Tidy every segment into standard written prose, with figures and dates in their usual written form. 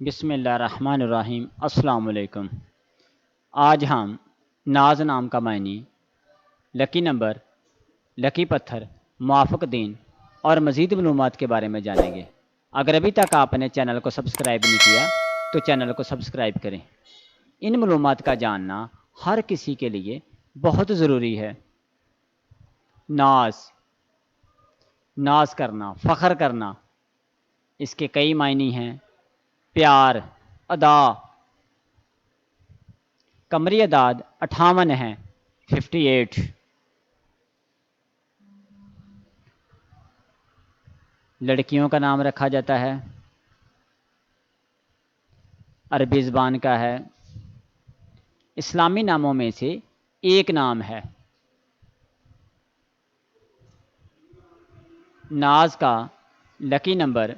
بسم اللہ الرحمن الرحیم۔ السلام علیکم۔ آج ہم ناز نام کا معنی، لکی نمبر، لکی پتھر، موافق دین اور مزید معلومات کے بارے میں جانیں گے۔ اگر ابھی تک آپ نے چینل کو سبسکرائب نہیں کیا تو چینل کو سبسکرائب کریں۔ ان معلومات کا جاننا ہر کسی کے لیے بہت ضروری ہے۔ ناز کرنا، فخر کرنا، اس کے کئی معنی ہیں۔ پیار، ادا، قمری اعداد 58 ہیں، 58۔ لڑکیوں کا نام رکھا جاتا ہے، عربی زبان کا ہے، اسلامی ناموں میں سے ایک نام ہے۔ ناز کا لکی نمبر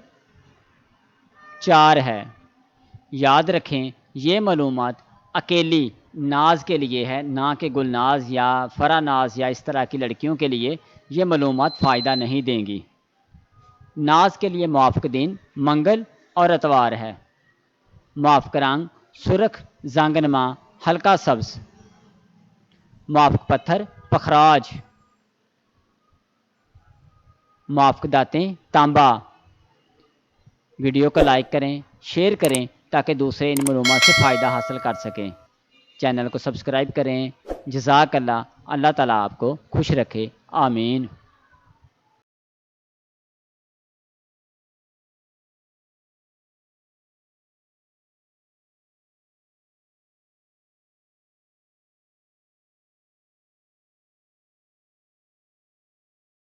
4 ہے۔ یاد رکھیں، یہ معلومات اکیلی ناز کے لیے ہے، نہ کہ گلناز یا فرا ناز یا اس طرح کی لڑکیوں کے لیے یہ معلومات فائدہ نہیں دیں گی۔ ناز کے لیے موافق دن منگل اور اتوار ہے۔ موافق رنگ سرخ، زنگنما، ہلکا سبز۔ موافق پتھر پخراج۔ موافق دھاتیں تانبا۔ ویڈیو کو لائک کریں، شیئر کریں تاکہ دوسرے ان معلومات سے فائدہ حاصل کر سکیں۔ چینل کو سبسکرائب کریں۔ جزاک اللہ۔ اللہ تعالیٰ آپ کو خوش رکھے، آمین۔